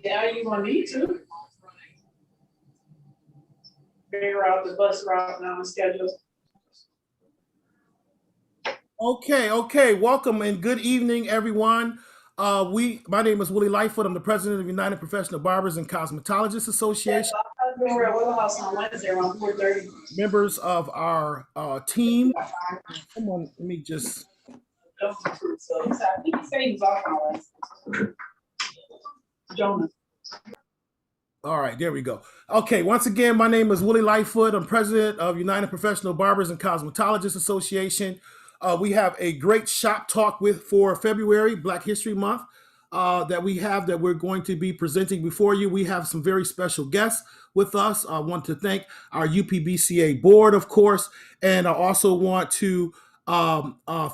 Yeah, you gonna need to figure out the bus route now and schedule. Okay. Welcome and good evening, everyone. My name is Willie Lightfoot. I'm the president of United Professional Barbers and Cosmetologists Yes, Association. I'll be over at Willow House on Wednesday around 4:30. Members of our team. Someone, let me just. So I think he said he was off on Wednesday. Jonah. All right, there we go. Okay, once again, my name is Willie Lightfoot. I'm president of United Professional Barbers and Cosmetologists Association. We have a great shop talk for February, Black History Month, that we're going to be presenting before you. We have some very special guests with us. I want to thank our U.P.B.C.A board, of course, and I also want to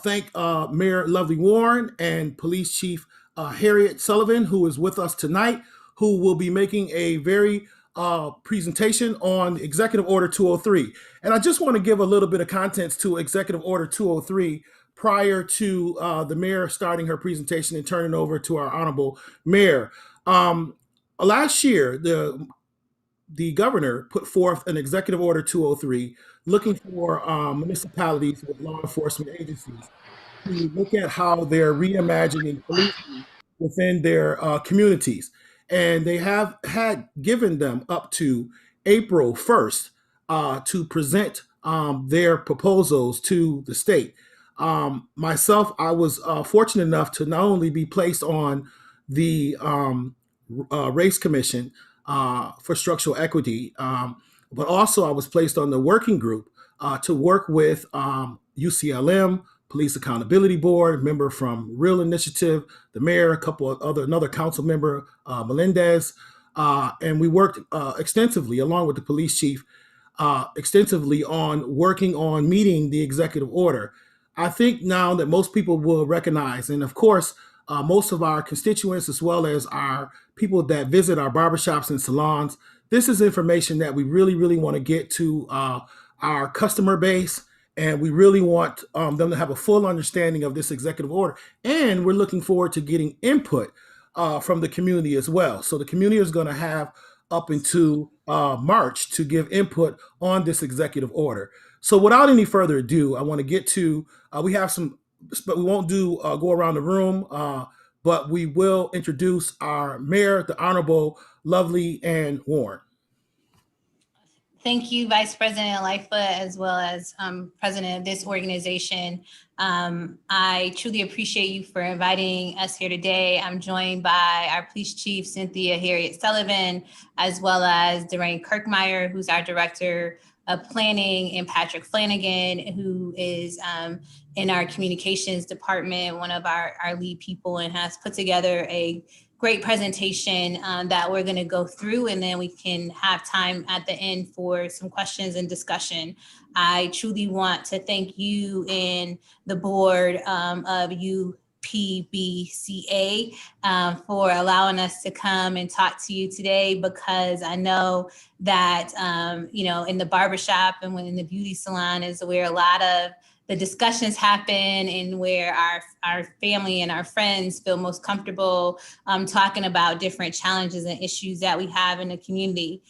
thank Mayor Lovely Warren and Police Chief Harriet Sullivan, who is with us tonight, who will be making a very presentation on Executive Order 203. And I just want to give a little bit of contents to Executive Order 203 prior to the mayor starting her presentation and turning over to our honorable mayor. Last year, the governor put forth an Executive Order 203 looking for municipalities with law enforcement agencies to look at how they're reimagining policing within their communities. And they have had given them up to April 1st to present their proposals to the state. Myself, I was fortunate enough to not only be placed on the Race Commission for Structural Equity, but also I was placed on the working group to work with UCLM, Police Accountability Board, member from Real Initiative, the mayor, another council member, Melendez, and we worked extensively along with the police chief, extensively on working on meeting the executive order. I think now that most people will recognize, and of course, most of our constituents, as well as our people that visit our barbershops and salons, this is information that we really want to get to our customer base. And we really want them to have a full understanding of this executive order. And we're looking forward to getting input from the community as well. So the community is going to have up into March to give input on this executive order. So without any further ado, I want to get to, we have some, but we won't do go around the room, but we will introduce our mayor, the Honorable Lovely Ann Warren. Thank you, Vice President Lightfoot, as well as president of this organization. I truly appreciate you for inviting us here today. I'm joined by our police chief, Cynthia Harriet Sullivan, as well as Doreen Kirkmeyer, who's our director of planning, and Patrick Flanagan, who is in our communications department, one of our lead people, and has put together a great presentation that we're going to go through, and then we can have time at the end for some questions and discussion. I truly want to thank you and the board of U.P.B.C.A for allowing us to come and talk to you today, because I know that, in the barbershop and when in the beauty salon is where a lot of the discussions happen, and where our family and our friends feel most comfortable talking about different challenges and issues that we have in the community.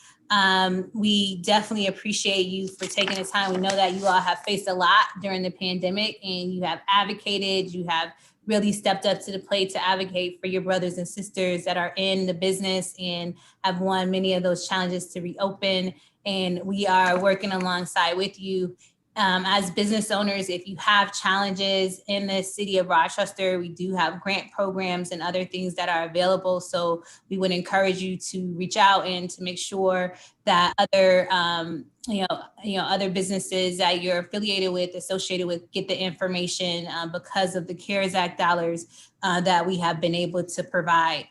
We definitely appreciate you for taking the time. We know that you all have faced a lot during the pandemic, and you have advocated, you have really stepped up to the plate to advocate for your brothers and sisters that are in the business and have won many of those challenges to reopen. And we are working alongside with you. As business owners, if you have challenges in the city of Rochester, we do have grant programs and other things that are available. So we would encourage you to reach out and to make sure that other, other businesses that you're affiliated with, associated with, get the information because of the CARES Act dollars that we have been able to provide.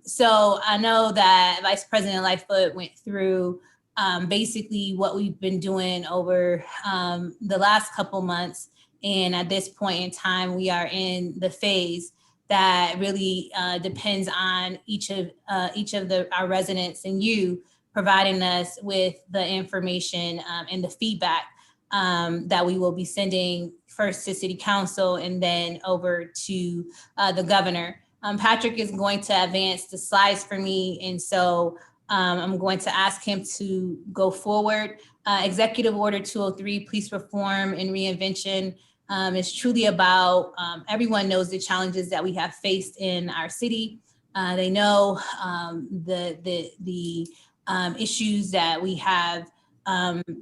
So I know that Vice President Lightfoot went through basically what we've been doing over the last couple months. And at this point in time, we are in the phase that really depends on each of our residents and you providing us with the information and the feedback that we will be sending first to City Council and then over to the governor. Patrick is going to advance the slides for me, and so I'm going to ask him to go forward. Executive Order 203, Police Reform and Reinvention, is truly about, everyone knows the challenges that we have faced in our city. They know the issues that we have,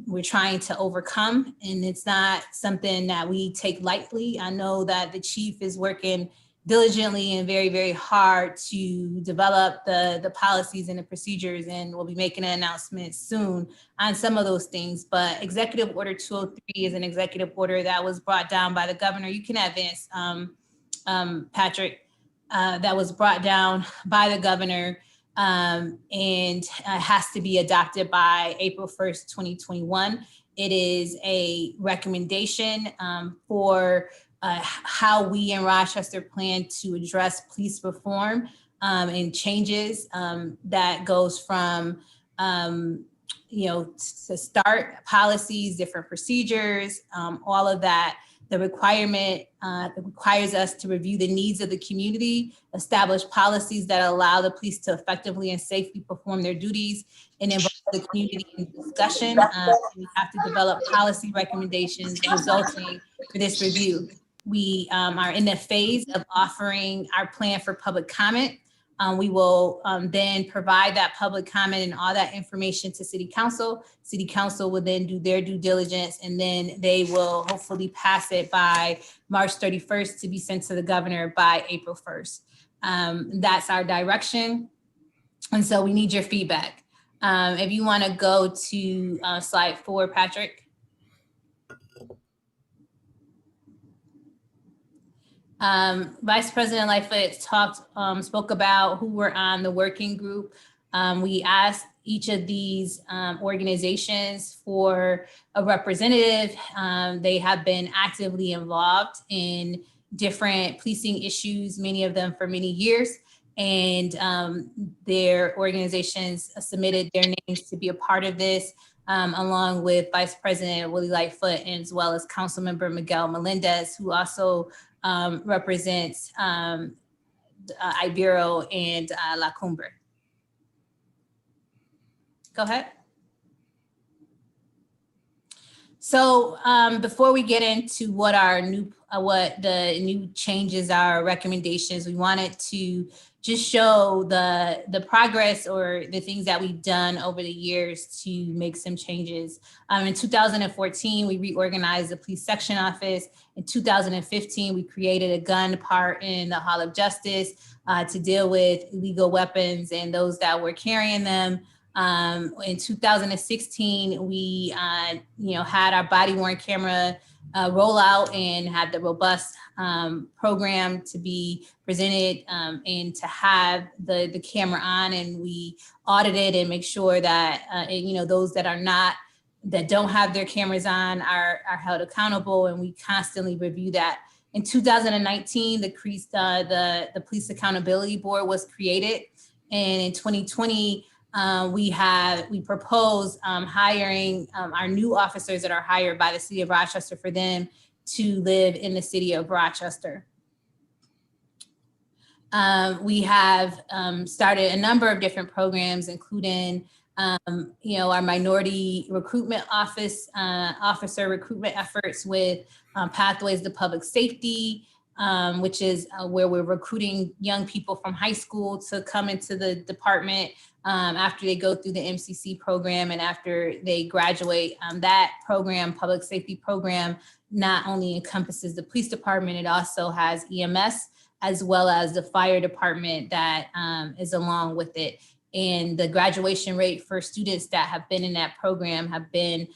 we're trying to overcome, and it's not something that we take lightly. I know that the chief is working diligently and very, very hard to develop the policies and the procedures, and we'll be making an announcement soon on some of those things. But Executive Order 203 is an executive order that was brought down by the governor. You can advance, Patrick, that was brought down by the governor, and has to be adopted by April 1st, 2021. It is a recommendation for how we in Rochester plan to address police reform and changes that goes from, to start policies, different procedures, all of that. The requirement requires us to review the needs of the community, establish policies that allow the police to effectively and safely perform their duties, and involve the community in discussion. We have to develop policy recommendations resulting for this review. We are in the phase of offering our plan for public comment. We will then provide that public comment and all that information to City Council. City Council will then do their due diligence, and then they will hopefully pass it by March 31st to be sent to the governor by April 1st. That's our direction. And so we need your feedback. If you want to go to slide 4, Patrick. Vice President Lightfoot spoke about who were on the working group. We asked each of these organizations for a representative. They have been actively involved in different policing issues, many of them for many years. And their organizations submitted their names to be a part of this, along with Vice President Willie Lightfoot, as well as Councilmember Miguel Melendez, who also represents Ibero and La Cumbre. Go ahead. So before we get into what the new changes are, recommendations, we wanted to just show the progress or the things that we've done over the years to make some changes. In 2014, we reorganized the police section office. In 2015, we created a gun part in the Hall of Justice to deal with illegal weapons and those that were carrying them. In 2016, we had our body worn camera rollout and had the robust program to be presented and to have the camera on, and we audited and make sure that those that don't have their cameras on are held accountable, and we constantly review that. In 2019, the Police Accountability Board was created, and in 2020 we proposed hiring our new officers that are hired by the city of Rochester for them to live in the city of Rochester. We have started a number of different programs, including our minority recruitment officer recruitment efforts with Pathways to Public Safety, which is where we're recruiting young people from high school to come into the department after they go through the MCC program and after they graduate. That program, public safety program, not only encompasses the police department, it also has EMS as well as the fire department that is along with it. And the graduation rate for students that have been in that program have been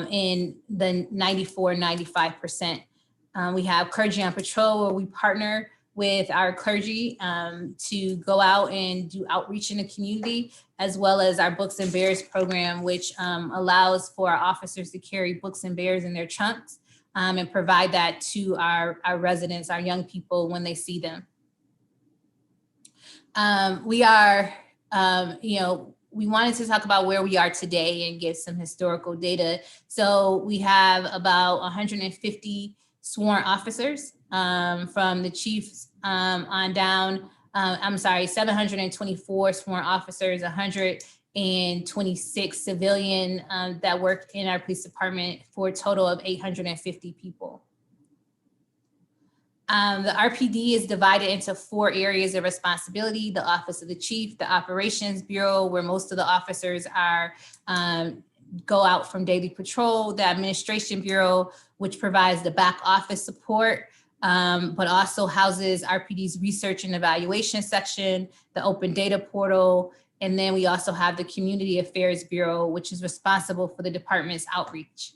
in the 94-95%. We have Clergy on Patrol, where we partner with our clergy to go out and do outreach in the community, as well as our Books and Bears program, which allows for our officers to carry books and bears in their trunks and provide that to our residents, our young people, when they see them. We wanted to talk about where we are today and give some historical data. So we have about 150 sworn officers from the chiefs on down. 724 sworn officers, 126 civilian that work in our police department, for a total of 850 people. The RPD is divided into 4 areas of responsibility: the Office of the Chief, the Operations Bureau, where most of the officers are go out from daily patrol, the Administration Bureau, which provides the back office support, but also houses RPD's research and evaluation section, the open data portal, and then we also have the Community Affairs Bureau, which is responsible for the department's outreach.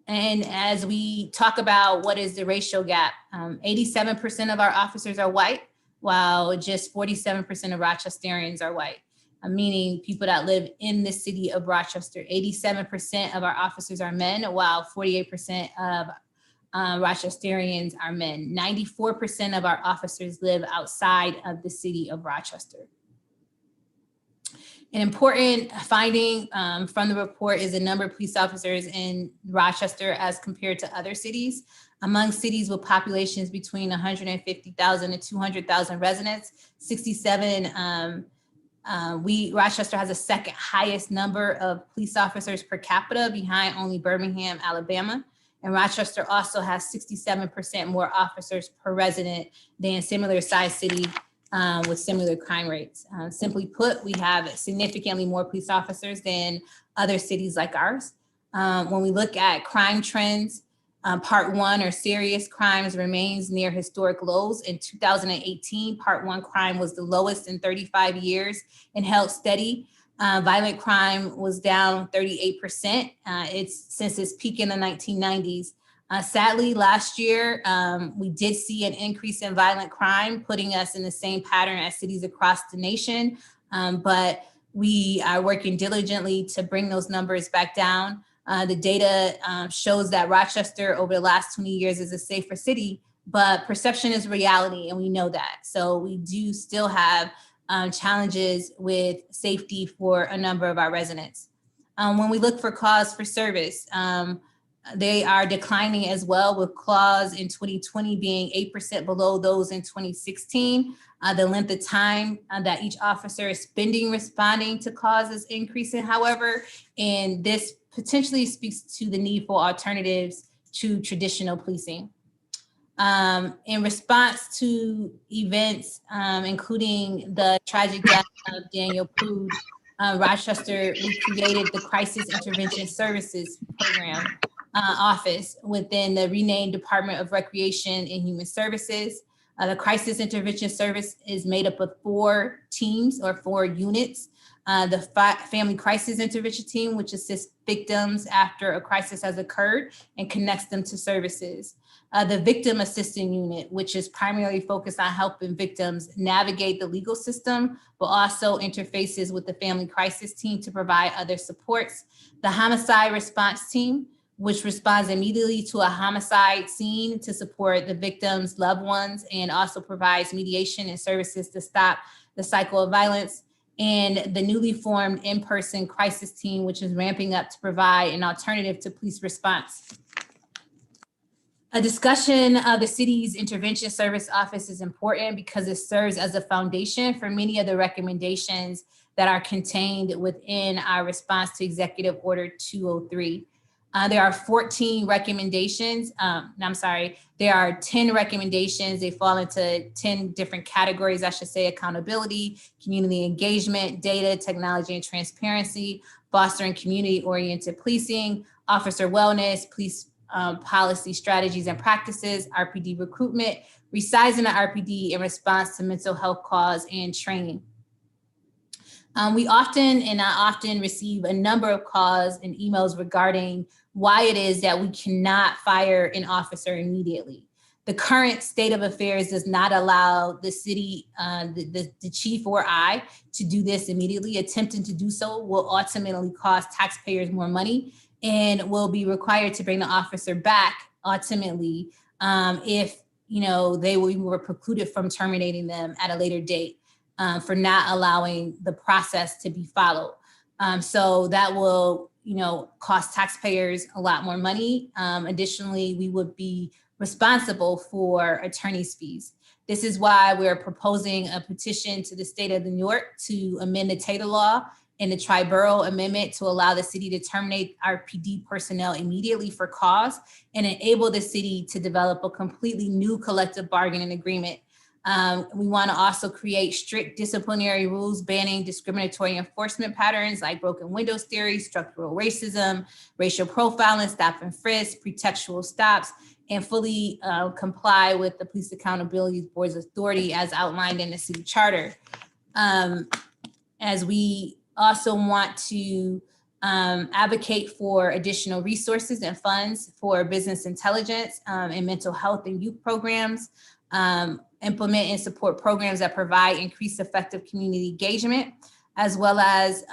And as we talk about what is the racial gap, 87% of our officers are white, while just 47% of Rochesterians are white, meaning people that live in the city of Rochester. 87% of our officers are men, while 48% of Rochesterians are men. 94% of our officers live outside of the city of Rochester. An important finding from the report is the number of police officers in Rochester as compared to other cities. Among cities with populations between 150,000 and 200,000 residents, 67, Rochester has the second highest number of police officers per capita, behind only Birmingham, Alabama. And Rochester also has 67% more officers per resident than similar sized city with similar crime rates. Simply put, we have significantly more police officers than other cities like ours. When we look at crime trends, Part 1, or serious crimes, remains near historic lows. In 2018, Part 1 crime was the lowest in 35 years and held steady. Violent crime was down 38%. Since its peak in the 1990s. Sadly, last year, we did see an increase in violent crime, putting us in the same pattern as cities across the nation. But we are working diligently to bring those numbers back down. The data shows that Rochester over the last 20 years is a safer city, but perception is reality, and we know that. So we do still have challenges with safety for a number of our residents. When we look for cause for service, they are declining as well, with CLAWS in 2020 being 8% below those in 2016. The length of time that each officer is spending responding to cause is increasing, however, and this potentially speaks to the need for alternatives to traditional policing. In response to events, including the tragic death of Daniel Pood, Rochester, we created the Crisis Intervention Services Program office within the renamed Department of Recreation and Human Services. The Crisis Intervention Service is made up of 4 teams or 4 units. The Family Crisis Intervention Team, which assists victims after a crisis has occurred and connects them to services. The Victim Assistance Unit, which is primarily focused on helping victims navigate the legal system, but also interfaces with the Family Crisis Team to provide other supports. The Homicide Response Team, which responds immediately to a homicide scene to support the victim's loved ones and also provides mediation and services to stop the cycle of violence. And the newly formed in-person crisis team, which is ramping up to provide an alternative to police response. A discussion of the city's intervention service office is important because it serves as a foundation for many of the recommendations that are contained within our response to Executive Order 203. There are 14 recommendations. There are 10 recommendations. They fall into 10 different categories, I should say: accountability, community engagement, data, technology and transparency, fostering community-oriented policing, officer wellness, police policy strategies and practices, RPD recruitment, resizing the RPD in response to mental health cause, and training. I often receive a number of calls and emails regarding why it is that we cannot fire an officer immediately. The current state of affairs does not allow the city, the chief or I, to do this immediately. Attempting to do so will ultimately cost taxpayers more money and will be required to bring the officer back ultimately if they were precluded from terminating them at a later date for not allowing the process to be followed. So that will cost taxpayers a lot more money. Additionally, we would be responsible for attorney's fees. This is why we're proposing a petition to the state of New York to amend the Taylor law and the Triborough Amendment to allow the city to terminate RPD personnel immediately for cause and enable the city to develop a completely new collective bargaining agreement. We want to also create strict disciplinary rules banning discriminatory enforcement patterns like broken windows theory, structural racism, racial profiling, stop and frisk, pretextual stops, and fully comply with the Police Accountability Board's authority as outlined in the city charter. As we also want to advocate for additional resources and funds for business intelligence and mental health and youth programs, implement and support programs that provide increased effective community engagement, as well as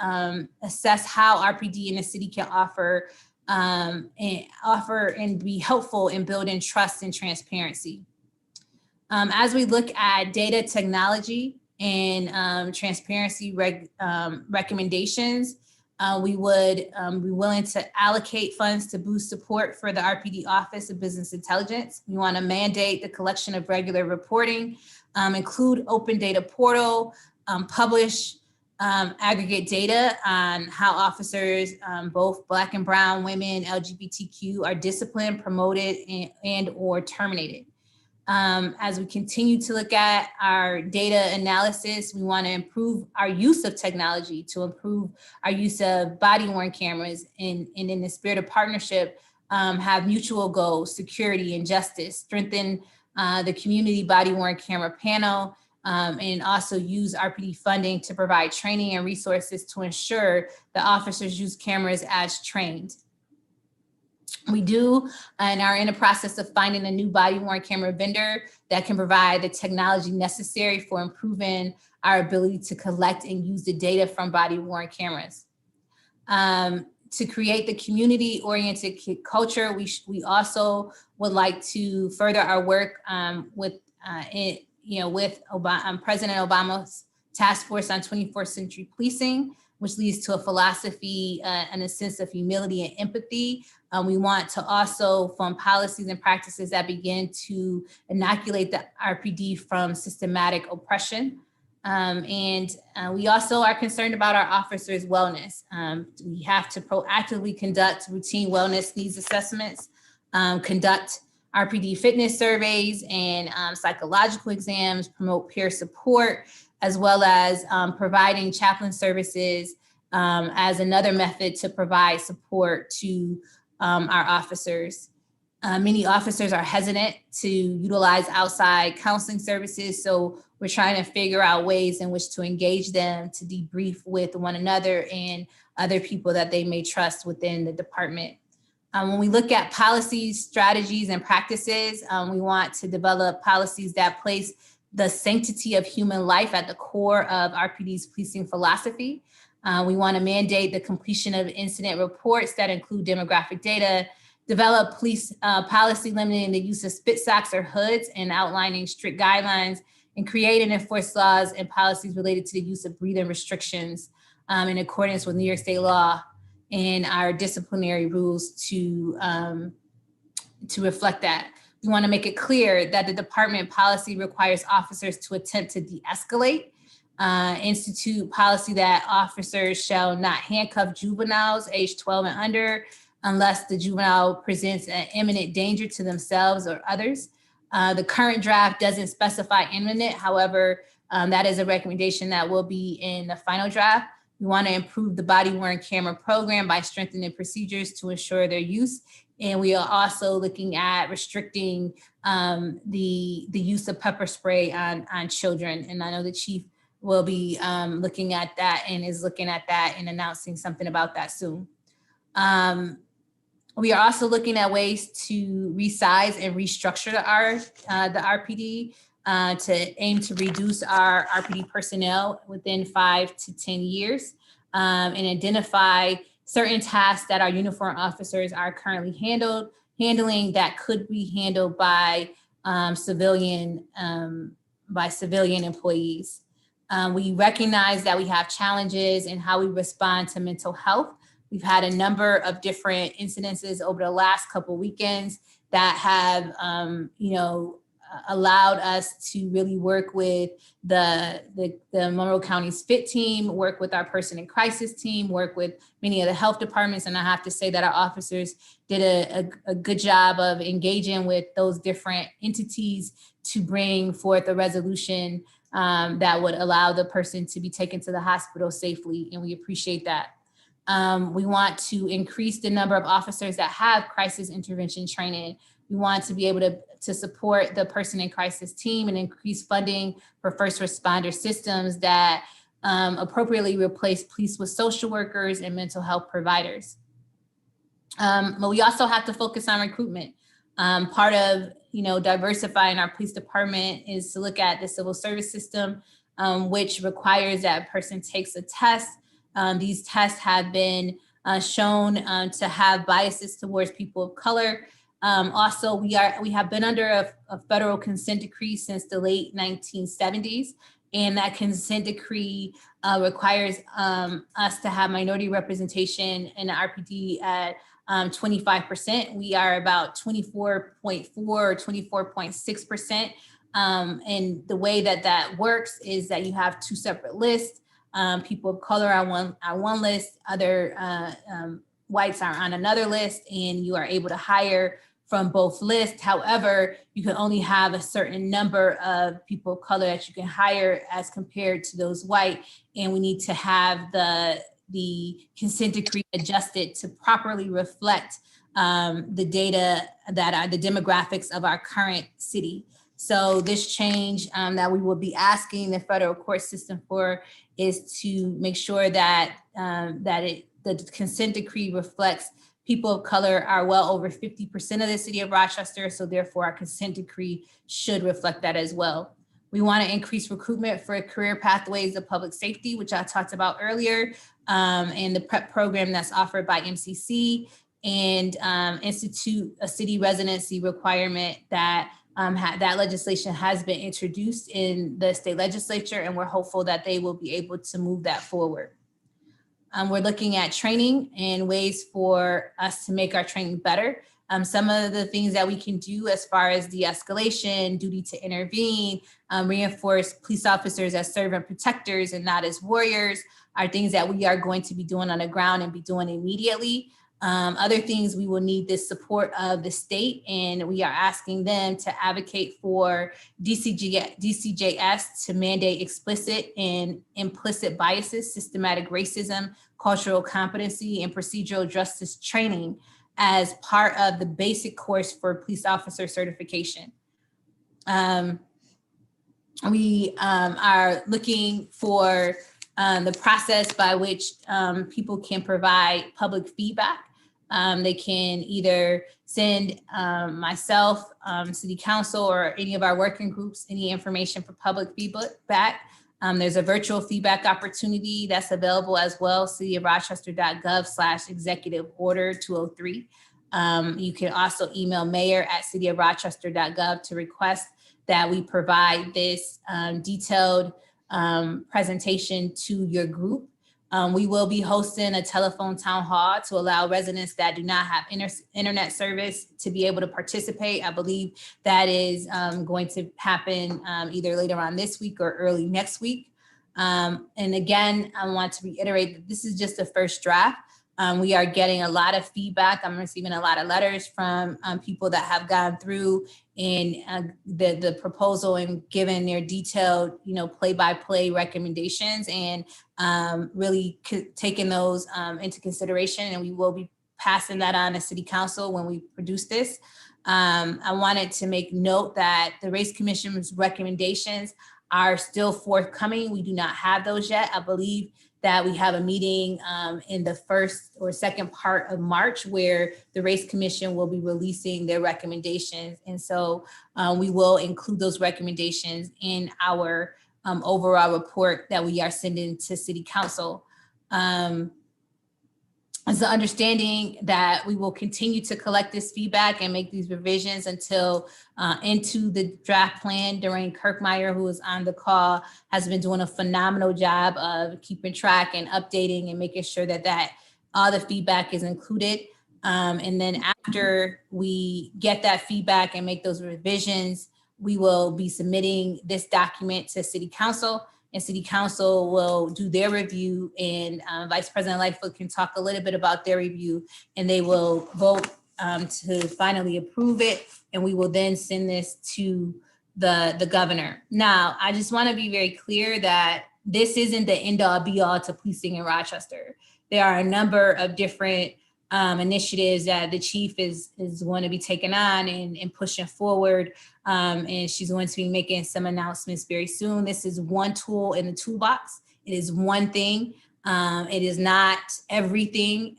assess how RPD in the city can offer and be helpful in building trust and transparency. As we look at data technology and transparency recommendations, we would be willing to allocate funds to boost support for the RPD Office of Business Intelligence. We want to mandate the collection of regular reporting, include open data portal, publish aggregate data on how officers, both Black and Brown, women, LGBTQ, are disciplined, promoted, and or terminated. As we continue to look at our data analysis, we want to improve our use of technology to improve our use of body-worn cameras and in the spirit of partnership, have mutual goals, security and justice, strengthen the community body-worn camera panel, and also use RPD funding to provide training and resources to ensure the officers use cameras as trained. We do and are in the process of finding a new body-worn camera vendor that can provide the technology necessary for improving our ability to collect and use the data from body-worn cameras. To create the community-oriented culture, we also would like to further our work with President Obama's Task Force on 21st Century Policing, which leads to a philosophy and a sense of humility and empathy. We want to also fund policies and practices that begin to inoculate the RPD from systematic oppression. We also are concerned about our officers' wellness. We have to proactively conduct routine wellness needs assessments, conduct RPD fitness surveys and psychological exams, promote peer support, as well as providing chaplain services as another method to provide support to our officers. Many officers are hesitant to utilize outside counseling services, so we're trying to figure out ways in which to engage them to debrief with one another and other people that they may trust within the department. When we look at policies, strategies, and practices, we want to develop policies that place the sanctity of human life at the core of RPD's policing philosophy. We want to mandate the completion of incident reports that include demographic data, develop police policy limiting the use of spit socks or hoods and outlining strict guidelines, and create and enforce laws and policies related to the use of breathing restrictions in accordance with New York State law and our disciplinary rules to reflect that. We want to make it clear that the department policy requires officers to attempt to de-escalate, institute policy that officers shall not handcuff juveniles aged 12 and under unless the juvenile presents an imminent danger to themselves or others. The current draft doesn't specify imminent. However, that is a recommendation that will be in the final draft. We want to improve the body-worn camera program by strengthening procedures to ensure their use. And we are also looking at restricting the use of pepper spray on children. And I know the chief will be looking at that and is looking at that and announcing something about that soon. We are also looking at ways to resize and restructure the RPD to aim to reduce our RPD personnel within 5 to 10 years and identify certain tasks that our uniformed officers are currently handling that could be handled by civilian employees. We recognize that we have challenges in how we respond to mental health. We've had a number of different incidences over the last couple weekends that have, allowed us to really work with the Monroe County's FIT team, work with our person in crisis team, work with many of the health departments. And I have to say that our officers did a good job of engaging with those different entities to bring forth a resolution that would allow the person to be taken to the hospital safely. And we appreciate that. We want to increase the number of officers that have crisis intervention training. We want to be able to support the person in crisis team and increase funding for first responder systems that appropriately replace police with social workers and mental health providers. But we also have to focus on recruitment. Part of diversifying our police department is to look at the civil service system, which requires that a person takes a test. These tests have been shown to have biases towards people of color. Also, we have been under a federal consent decree since the late 1970s, and that consent decree requires us to have minority representation in the RPD at 25%. We are about 24.4 or 24.6%. And the way that works is that you have two separate lists. People of color on one list, other whites are on another list, and you are able to hire from both lists. However, you can only have a certain number of people of color that you can hire as compared to those white. And we need to have the consent decree adjusted to properly reflect the data that are the demographics of our current city. So this change that we will be asking the federal court system for is to make sure that the consent decree reflects people of color are well over 50% of the city of Rochester. So therefore our consent decree should reflect that as well. We want to increase recruitment for career pathways of public safety, which I talked about earlier, and the prep program that's offered by MCC, and institute a city residency requirement that that legislation has been introduced in the state legislature, and we're hopeful that they will be able to move that forward. We're looking at training and ways for us to make our training better. Some of the things that we can do as far as de-escalation, duty to intervene, reinforce police officers as servant protectors and not as warriors are things that we are going to be doing on the ground and be doing immediately. Other things, we will need the support of the state, and we are asking them to advocate for DCJS to mandate explicit and implicit biases, systematic racism, cultural competency, and procedural justice training as part of the basic course for police officer certification. We are looking for the process by which people can provide public feedback. They can either send myself, city council, or any of our working groups any information for public feedback. There's a virtual feedback opportunity that's available as well, cityofrochester.gov/executive order 203. You can also email mayor@cityofrochester.gov to request that we provide this detailed presentation to your group. We will be hosting a telephone town hall to allow residents that do not have internet service to be able to participate. I believe that is going to happen either later on this week or early next week. And again, I want to reiterate that this is just the first draft. We are getting a lot of feedback. I'm receiving a lot of letters from people that have gone through and the proposal and given their detailed, play-by-play recommendations, and really taking those into consideration. And we will be passing that on to City Council when we produce this. I wanted to make note that the Race Commission's recommendations are still forthcoming. We do not have those yet. I believe that we have a meeting in the first or second part of March where the Race Commission will be releasing their recommendations. And so we will include those recommendations in our overall report that we are sending to City Council. It's the understanding that we will continue to collect this feedback and make these revisions until into the draft plan. During Kirkmeyer, who is on the call, has been doing a phenomenal job of keeping track and updating and making sure that all the feedback is included. And then after we get that feedback and make those revisions, we will be submitting this document to City Council, and City Council will do their review, and Vice President Lightfoot can talk a little bit about their review, and they will vote to finally approve it, and we will then send this to the governor. Now, I just want to be very clear that this isn't the end all be all to policing in Rochester. There are a number of different initiatives that the chief is going to be taking on and pushing forward. And she's going to be making some announcements very soon. This is one tool in the toolbox. It is one thing. It is not everything.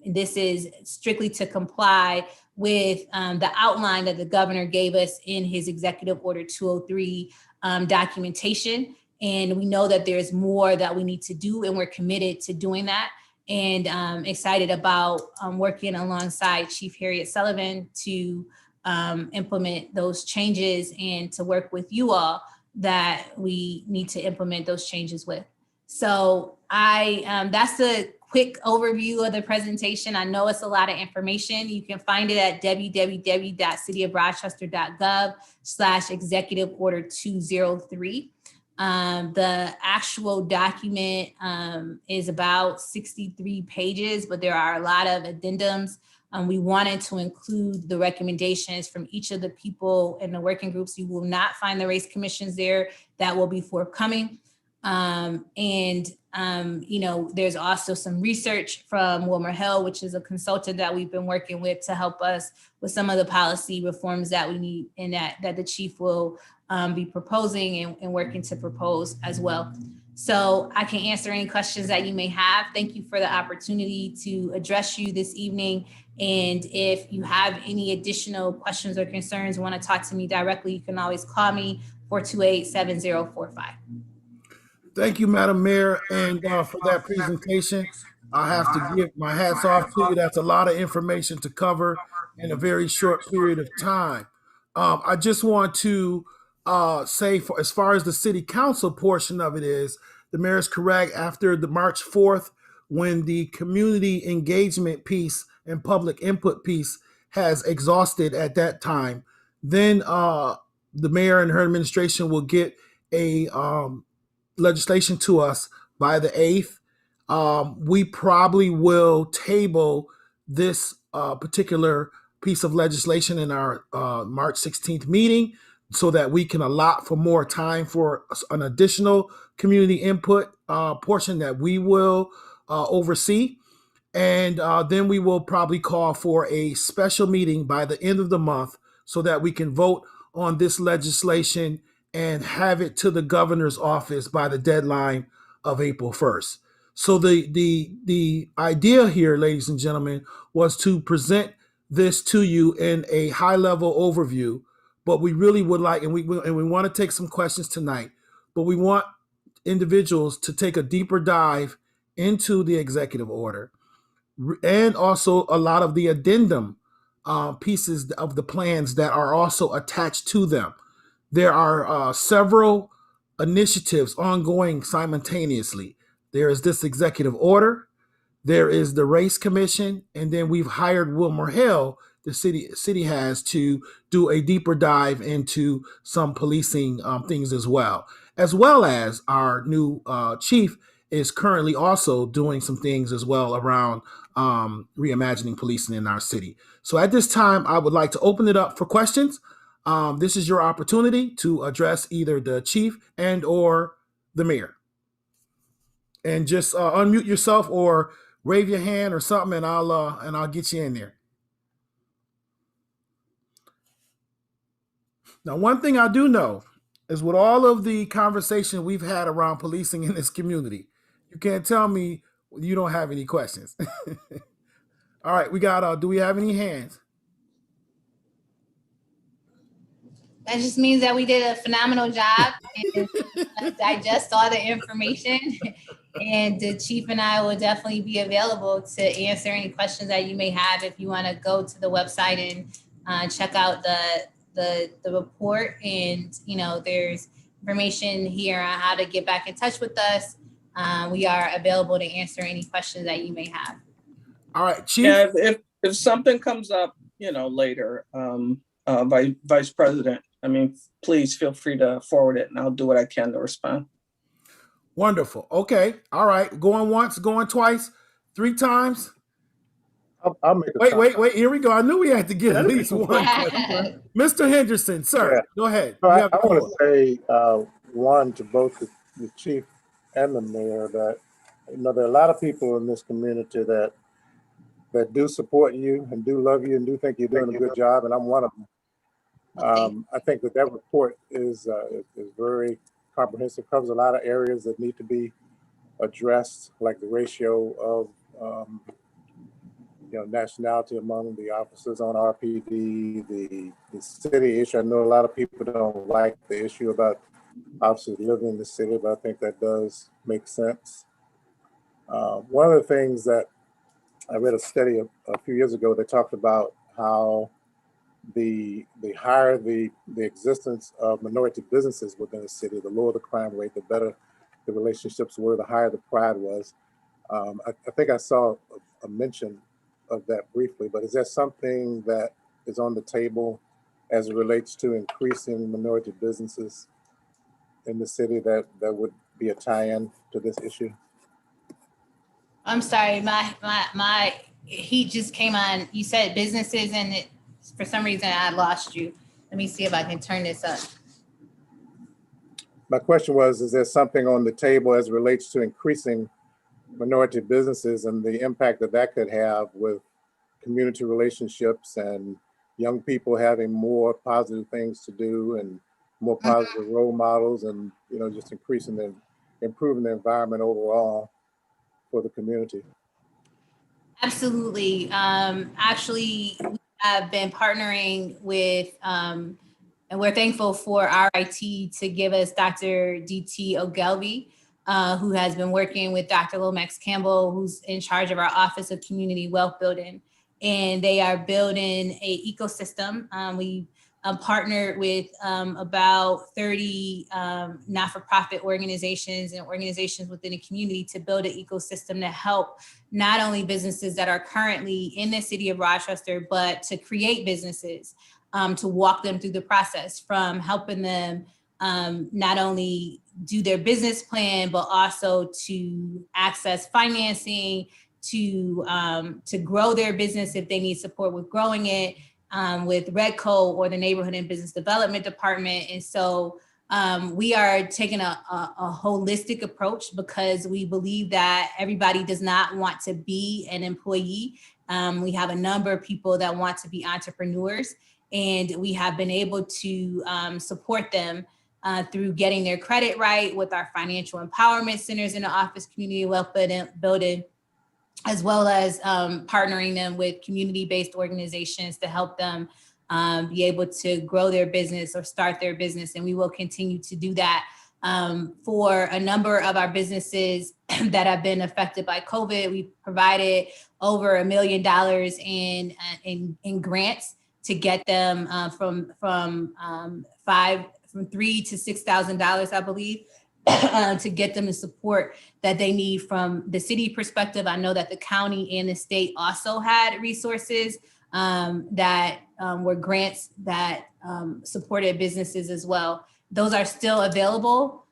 This is strictly to comply with the outline that the governor gave us in his Executive Order 203 documentation. And we know that there's more that we need to do, and we're committed to doing that. And excited about working alongside Chief Harriet Sullivan to implement those changes and to work with you all that we need to implement those changes with. So that's a quick overview of the presentation. I know it's a lot of information. You can find it at www.cityofrochester.gov/executive order 203. The actual document is about 63 pages, but there are a lot of addendums. We wanted to include the recommendations from each of the people in the working groups. You will not find the race commissions there. That will be forthcoming. There's also some research from Wilmer Hill, which is a consultant that we've been working with to help us with some of the policy reforms that we need, and that the chief will be proposing and working to propose as well. So I can answer any questions that you may have. Thank you for the opportunity to address you this evening. And if you have any additional questions or concerns, want to talk to me directly, you can always call me 428-7045. Thank you, Madam Mayor, and for that presentation. I have to give my hats off to you. That's a lot of information to cover in a very short period of time. I just want to say, as far as the city council portion of it is, the mayor is correct. After the March 4th, when the community engagement piece and public input piece has exhausted at that time, then the mayor and her administration will get a legislation to us by the 8th. We probably will table this particular piece of legislation in our March 16th meeting so that we can allot for more time for an additional community input portion that we will oversee. And then we will probably call for a special meeting by the end of the month so that we can vote on this legislation and have it to the governor's office by the deadline of April 1st. So the idea here, ladies and gentlemen, was to present this to you in a high-level overview, but we really would like, and we want to take some questions tonight, but we want individuals to take a deeper dive into the executive order and also a lot of the addendum pieces of the plans that are also attached to them. There are several initiatives ongoing simultaneously. There is this executive order, there is the race commission, and then we've hired Wilmer Hill, the city has, to do a deeper dive into some policing things as well as our new chief is currently also doing some things as well around reimagining policing in our city. So at this time, I would like to open it up for questions. This is your opportunity to address either the chief and or the mayor. And just unmute yourself or wave your hand or something, and I'll get you in there. Now, one thing I do know is with all of the conversation we've had around policing in this community, you can't tell me you don't have any questions. All right, we got, do we have any hands? That just means that we did a phenomenal job and digest all the information. And the chief and I will definitely be available to answer any questions that you may have. If you want to go to the website and check out the report, and there's information here on how to get back in touch with us. We are available to answer any questions that you may have. All right, chief. Yeah, if something comes up, later, Vice President, I mean, please feel free to forward it and I'll do what I can to respond. Wonderful. Okay. All right. Going once, going twice, 3 times. I'll make a Wait. Here we go. I knew we had to get at least one question. Mr. Henderson, sir, Yeah. go ahead. So You I have the want floor. to say, one, to both the chief and the mayor, that there are a lot of people in this community that do support you and do love you and do think you're doing a good job, and I'm one of them. I think that report is very comprehensive, covers a lot of areas that need to be addressed, like the ratio of nationality among the officers on RPD, the city issue. I know a lot of people don't like the issue about officers living in the city, but I think that does make sense. One of the things that I read a study a few years ago that talked about how the higher the existence of minority businesses within the city, the lower the crime rate, the better the relationships were, the higher the pride was. I think I saw a mention of that briefly, but is there something that is on the table as it relates to increasing minority businesses in the city that would be a tie-in to this issue? I'm sorry, my heat just came on. You said businesses, and for some reason I lost you. Let me see if I can turn this up. My question was, is there something on the table as it relates to increasing minority businesses and the impact that could have with community relationships and young people having more positive things to do and more positive role models, and just improving the environment overall for the community? Absolutely. Actually, we have been partnering with, and we're thankful for RIT to give us Dr. DT Ogilvy, who has been working with Dr. Lomax Campbell, who's in charge of our Office of Community Wealth Building. And they are building an ecosystem. We partnered with about 30 not-for-profit organizations and organizations within the community to build an ecosystem to help not only businesses that are currently in the city of Rochester, but to create businesses, to walk them through the process, from helping them not only do their business plan, but also to access financing, to grow their business if they need support with growing it, with Redco or the Neighborhood and Business Development Department. And so we are taking a holistic approach, because we believe that everybody does not want to be an employee. We have a number of people that want to be entrepreneurs, and we have been able to support them through getting their credit right with our financial empowerment centers in the Office Community Wealth Building, as well as partnering them with community-based organizations to help them be able to grow their business or start their business. And we will continue to do that for a number of our businesses that have been affected by COVID. We provided over $1 million in grants to get them from $3,000 to $6,000, I believe, to get them the support that they need from the city perspective. I know that the county and the state also had resources that were grants that supported businesses as well. Those are still available.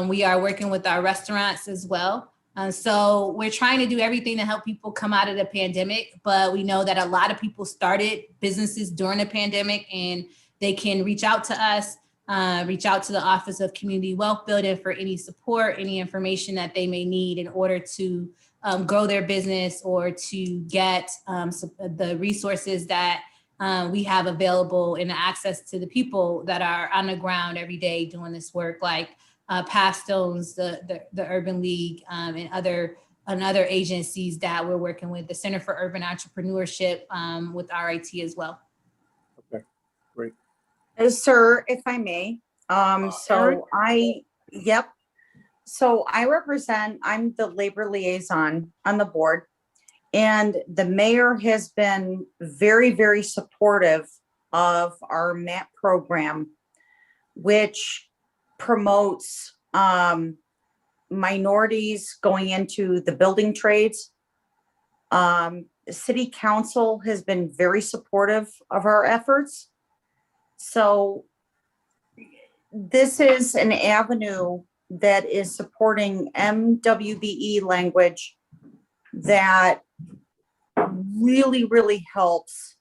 We are working with our restaurants as well. So we're trying to do everything to help people come out of the pandemic, but we know that a lot of people started businesses during the pandemic, and they can reach out to us, reach out to the Office of Community Wealth Building for any support, any information that they may need in order to grow their business or to get the resources that we have available and access to the people that are on the ground every day doing this work, like Pathstones, the Urban League, and other agencies that we're working with, the Center for Urban Entrepreneurship with RIT as well. Okay, great. Sir, if I may, I'm the labor liaison on the board, and the mayor has been very, very supportive of our MAP program, which promotes minorities going into the building trades. City Council has been very supportive of our efforts. So this is an avenue that is supporting MWBE language that really, really helps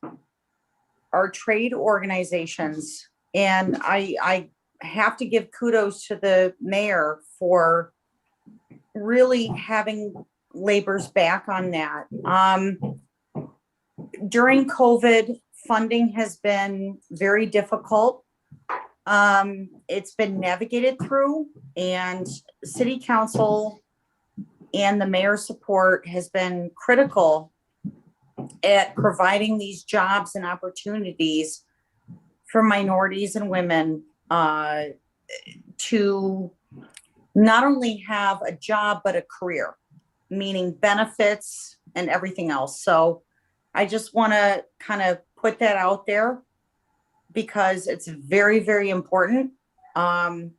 our trade organizations. And I have to give kudos to the mayor for really having labor's back on that. During COVID, funding has been very difficult. It's been navigated through, and city council and the mayor's support has been critical at providing these jobs and opportunities for minorities and women to not only have a job, but a career, meaning benefits and everything else. So I just want to kind of put that out there because it's very, very important. Thank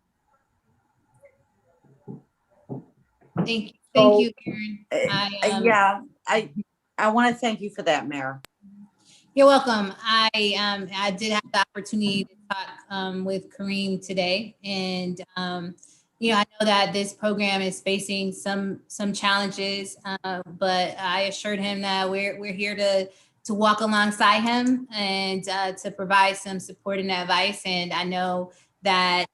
you. So, Thank you, Karen. yeah, I want to thank you for that, Mayor. You're welcome. I did have the opportunity to talk with Kareem today, and you know, I know that this program is facing some challenges, but I assured him that we're here to walk alongside him and to provide some support and advice. And I know that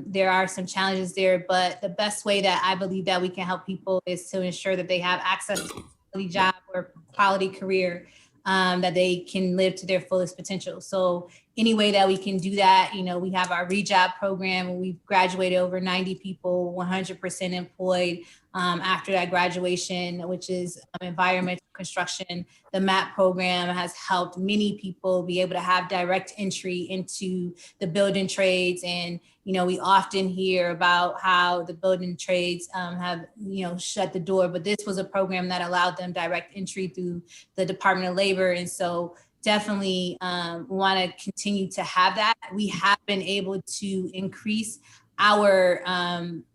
there are some challenges there, but the best way that I believe that we can help people is to ensure that they have access to a quality job or quality career, that they can live to their fullest potential. So any way that we can do that, you know, we have our rejob program, and we've graduated over 90 people, 100% employed after that graduation, which is environmental construction. The MAP program has helped many people be able to have direct entry into the building trades. And, you know, we often hear about how the building trades have, you know, shut the door, but this was a program that allowed them direct entry through the Department of Labor. And so definitely want to continue to have that. We have been able to increase our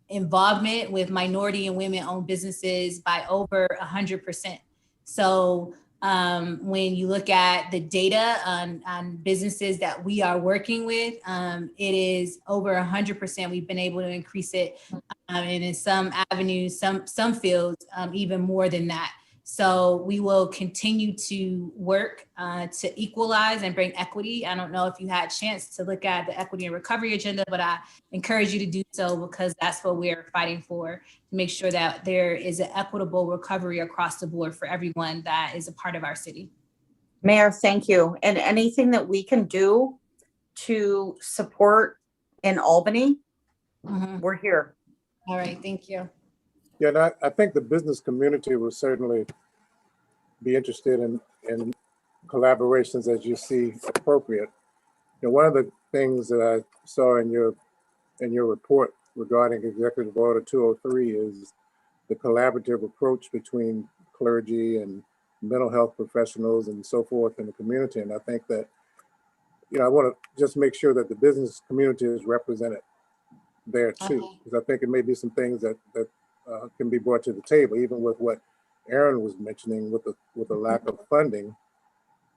involvement with minority and women-owned businesses by over 100%. So when you look at the data on businesses that we are working with, it is over 100%. We've been able to increase it, and in some avenues, some fields, even more than that. So we will continue to work to equalize and bring equity. I don't know if you had a chance to look at the equity and recovery agenda, but I encourage you to do so, because that's what we're fighting for, to make sure that there is an equitable recovery across the board for everyone that is a part of our city. Mayor, thank you. And anything that we can do to support in Albany, we're here. All right, thank you. Yeah, and I think the business community will certainly be interested in collaborations as you see appropriate. And one of the things that I saw in your report regarding Executive Order 203 is the collaborative approach between clergy and mental health professionals and so forth in the community. And I think that, you know, I want to just make sure that the business community is represented there too, because I think it may be some things that can be brought to the table, even with what Aaron was mentioning with the lack of funding.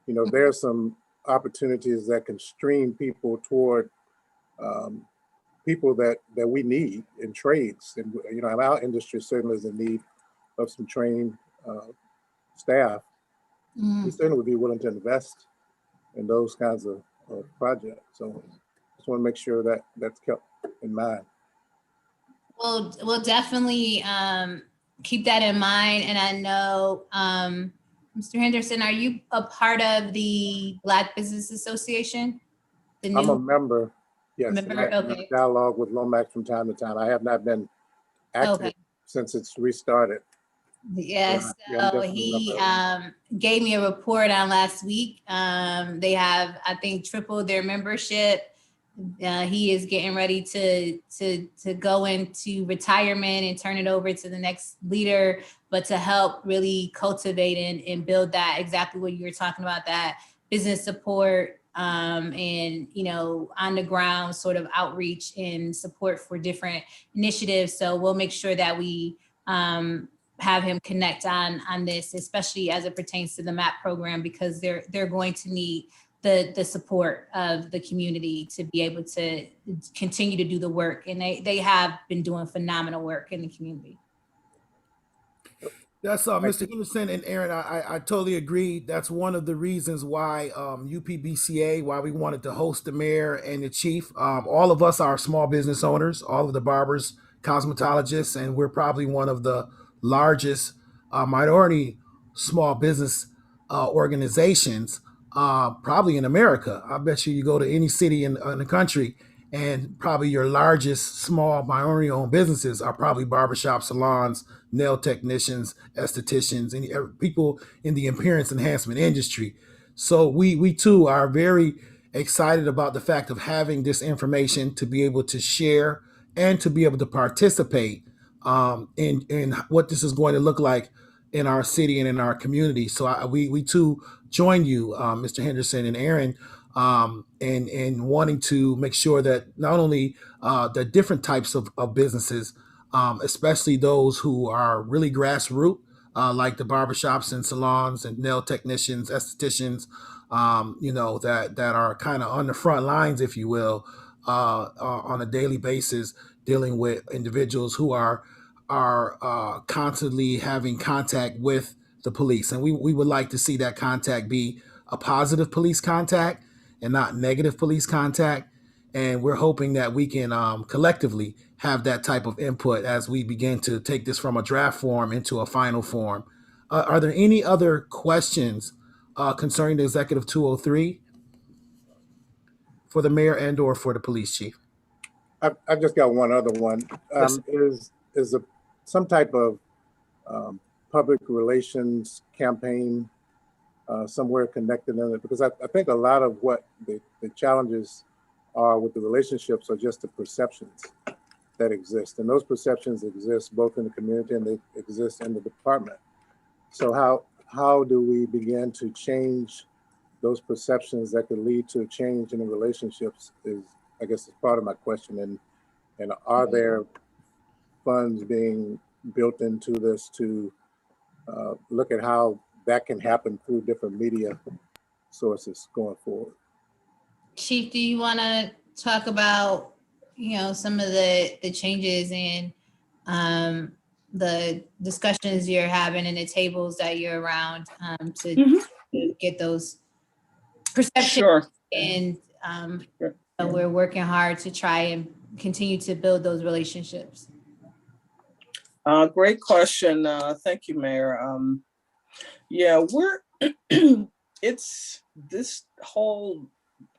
You know, there are some opportunities that can stream people toward people that we need in trades. And, you know, our industry certainly is in need of some trained staff. We certainly would be willing to invest in those kinds of projects. So just want to make sure that that's kept in mind. Well, we'll definitely keep that in mind. And I know, Mr. Henderson, are you a part of the Black Business Association? I'm a member, yes. Member? Okay. Dialogue with Lomax from time to time. I have not been active since it's restarted. Yes, so he gave me a report on last week. They have, I think, tripled their membership. He is getting ready to go into retirement and turn it over to the next leader, but to help really cultivate and build that, exactly what you were talking about, that business support and, you know, on the ground sort of outreach and support for different initiatives. So we'll make sure that we have him connect on this, especially as it pertains to the MAP program, because they're going to need the support of the community to be able to continue to do the work. And they have been doing phenomenal work in the community. That's Mr. Henderson and Aaron. I totally agree. That's one of the reasons why U.P.B.C.A. why we wanted to host the mayor and the chief. All of us are small business owners. All of the barbers, cosmetologists, and we're probably one of the largest minority small business organizations probably in America. I bet you go to any city in the country, and probably your largest small minority-owned businesses are probably barbershop salons, nail technicians, estheticians, and people in the appearance enhancement industry. So we too are very excited about the fact of having this information to be able to share and to be able to participate in what this is going to look like in our city and in our community. So we too join you, Mr. Henderson and Aaron, and wanting to make sure that not only the different types of businesses, especially those who are really grassroots, like the barbershops and salons and nail technicians, estheticians, that are kind of on the front lines, if you will, on a daily basis, dealing with individuals who are constantly having contact with the police. And we would like to see that contact be a positive police contact and not negative police contact. And we're hoping that we can collectively have that type of input as we begin to take this from a draft form into a final form. Are there any other questions concerning the Executive 203 for the mayor and or for the police chief? I've just got one other one. Yes. Is some type of public relations campaign somewhere connected in it? Because I think a lot of what the challenges are with the relationships are just the perceptions that exist. And those perceptions exist both in the community and they exist in the department. So how do we begin to change those perceptions that could lead to a change in the relationships is, I guess, is part of my question. And are there funds being built into this to look at how that can happen through different media sources going forward? Chief, do you want to talk about, some of the changes in the discussions you're having and the tables that you're around to get those perceptions? Sure. And we're working hard to try and continue to build those relationships. Great question. Thank you, Mayor. It's this whole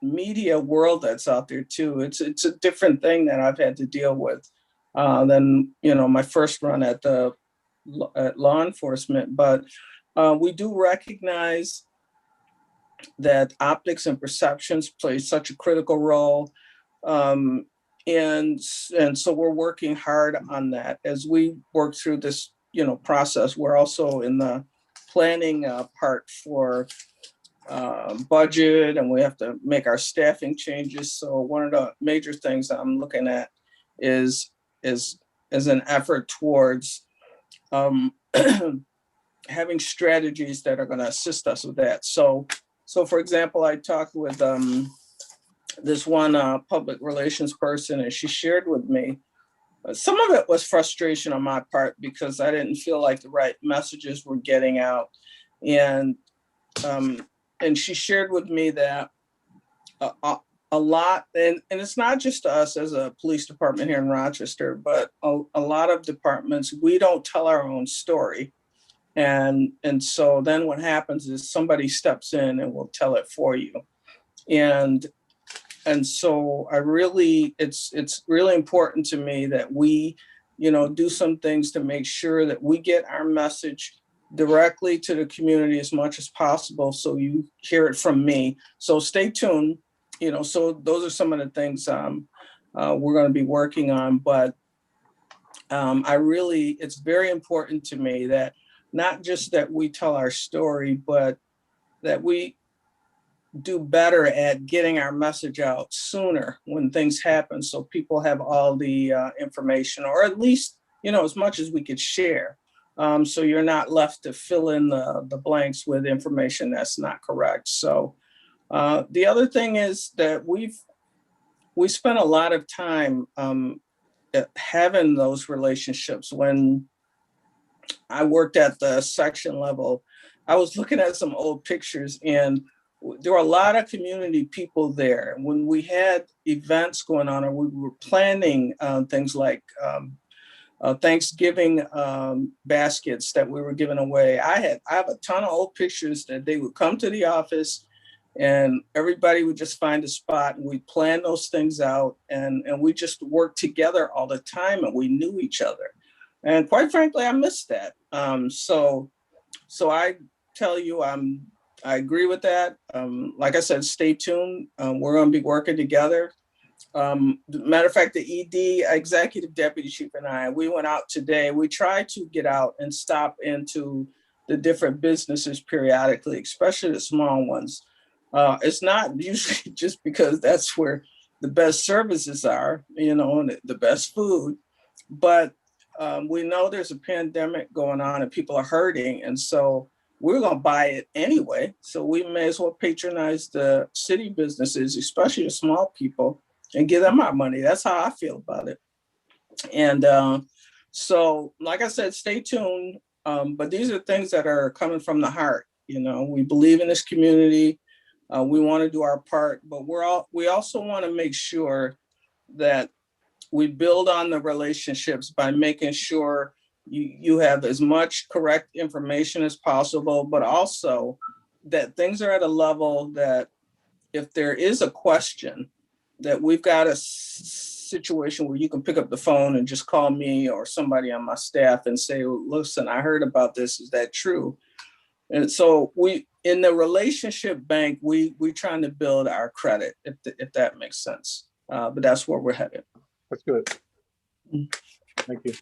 media world that's out there too. It's a different thing that I've had to deal with than my first run at law enforcement. But we do recognize that optics and perceptions play such a critical role. And so we're working hard on that as we work through this, process. We're also in the planning part for budget, and we have to make our staffing changes. So one of the major things I'm looking at is an effort towards having strategies that are going to assist us with that. So for example, I talked with this one public relations person, and she shared with me, some of it was frustration on my part because I didn't feel like the right messages were getting out. And she shared with me that a lot, and it's not just us as a police department here in Rochester, but a lot of departments, we don't tell our own story. And so then what happens is somebody steps in and will tell it for you. And so it's really important to me that we, do some things to make sure that we get our message directly to the community as much as possible. So you hear it from me. So stay tuned, so those are some of the things we're going to be working on. But it's very important to me that not just that we tell our story, but that we do better at getting our message out sooner when things happen, so people have all the information, or at least, as much as we could share. So you're not left to fill in the blanks with information that's not correct. So The other thing is that we spent a lot of time having those relationships. When I worked at the section level, I was looking at some old pictures, and there were a lot of community people there. When we had events going on, or we were planning things like Thanksgiving baskets that we were giving away, I have a ton of old pictures that they would come to the office, and everybody would just find a spot, and we plan those things out, and we just worked together all the time, and we knew each other. And quite frankly, I miss that. So I tell you, I agree with that. Like I said, stay tuned. We're going to be working together. Matter of fact, the ED, Executive Deputy Chief, and we went out today. We try to get out and stop into the different businesses periodically, especially the small ones. It's not usually just because that's where the best services are, and the best food, but we know there's a pandemic going on and people are hurting. And so we're going to buy it anyway. So we may as well patronize the city businesses, especially the small people, and give them our money. That's how I feel about it. And so, like I said, stay tuned. But these are things that are coming from the heart. We believe in this community. We want to do our part, but we also want to make sure that we build on the relationships by making sure you have as much correct information as possible, but also that things are at a level that if there is a question, that we've got a situation where you can pick up the phone and just call me or somebody on my staff and say, listen, I heard about this. Is that true? And so in the relationship bank, we trying to build our credit, if that makes sense. But that's where we're headed. That's good. Thank you.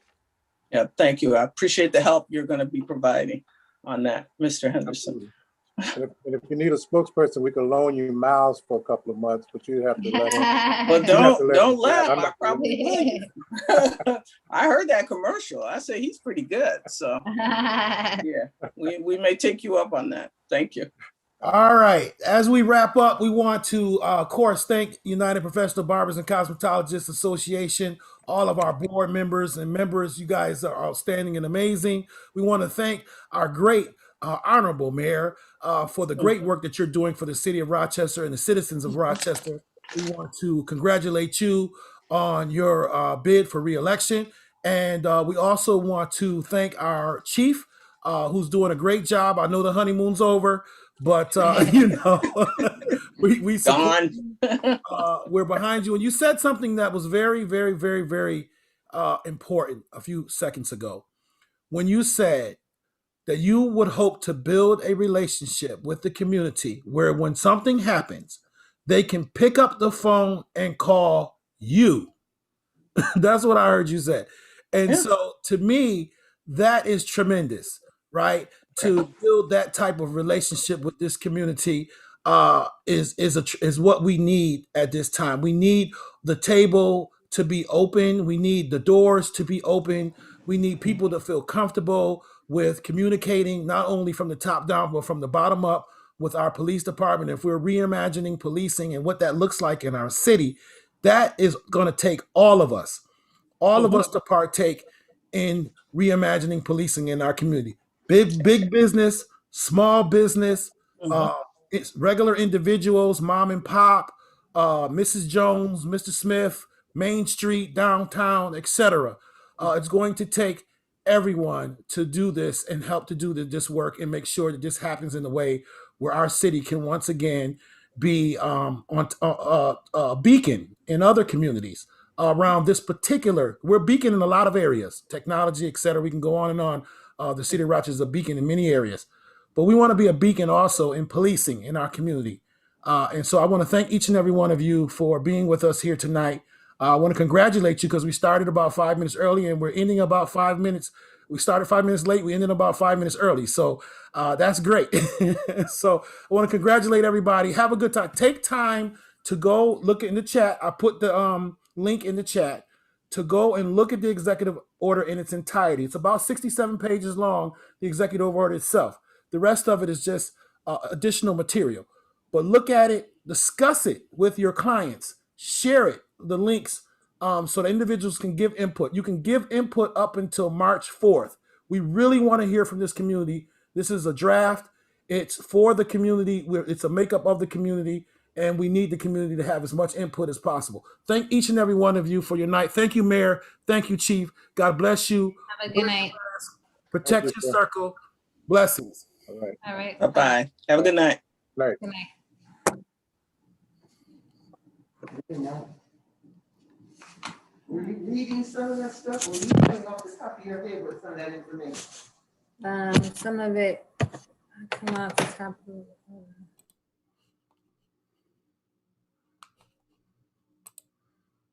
Yeah, thank you. I appreciate the help you're going to be providing on that, Mr. Henderson. And if you need a spokesperson, we can loan you Miles for a couple of months, but you have to let him. Well, don't laugh. I'm I not- probably I heard that commercial. I say he's pretty good. So yeah, we may take you up on that. Thank you. All right. As we wrap up, we want to, of course, thank United Professional Barbers and Cosmetologists Association, all of our board members and members. You guys are outstanding and amazing. We want to thank our great honorable mayor for the great work that you're doing for the city of Rochester and the citizens of Rochester. We want to congratulate you on your bid for reelection. And we also want to thank our chief, who's doing a great job. I know the honeymoon's over, but we support, we're behind you. And you said something that was very, very, very, very important a few seconds ago when you said that you would hope to build a relationship with the community where when something happens, they can pick up the phone and call you. That's what I heard you say. And so to me, that is tremendous, right? To build that type of relationship with this community is what we need at this time. We need the table to be open. We need the doors to be open. We need people to feel comfortable with communicating not only from the top down, but from the bottom up with our police department. If we're reimagining policing and what that looks like in our city, that is going to take all of us to partake in reimagining policing in our community. Big business, small business, it's regular individuals, mom and pop, Mrs. Jones, Mr. Smith, Main Street, downtown, etc. It's going to take everyone to do this and help to do this work and make sure that this happens in a way where our city can once again be on a beacon in other communities around this particular. We're beacon in a lot of areas, technology, etc. We can go on and on. The city of Rochester is a beacon in many areas, but we want to be a beacon also in policing in our community. And so I want to thank each and every one of you for being with us here tonight. I want to congratulate you because we started about 5 minutes early and we're ending about 5 minutes. We started 5 minutes late. We ended about 5 minutes early. So that's great. So I want to congratulate everybody. Have a good time. Take time to go look in the chat. I put the link in the chat to go and look at the executive order in its entirety. It's about 67 pages long, the executive order itself. The rest of it is just additional material. but look at it, discuss it with your clients, share it, the links, so the individuals can give input. You can give input up until March 4th. We really want to hear from this community. This is a draft. It's for the community. It's a makeup of the community, and we need the community to have as much input as possible. Thank each and every one of you for your night. Thank you, Mayor. Thank you, Chief. God bless you. Have a good night. Protect Thank you, your sir. circle. Blessings. All right. All right. Bye-bye. Have a good night. Night. Good night. Were you reading some of that stuff, or were you coming off the top of your head with some of that information? Some of it come off the top of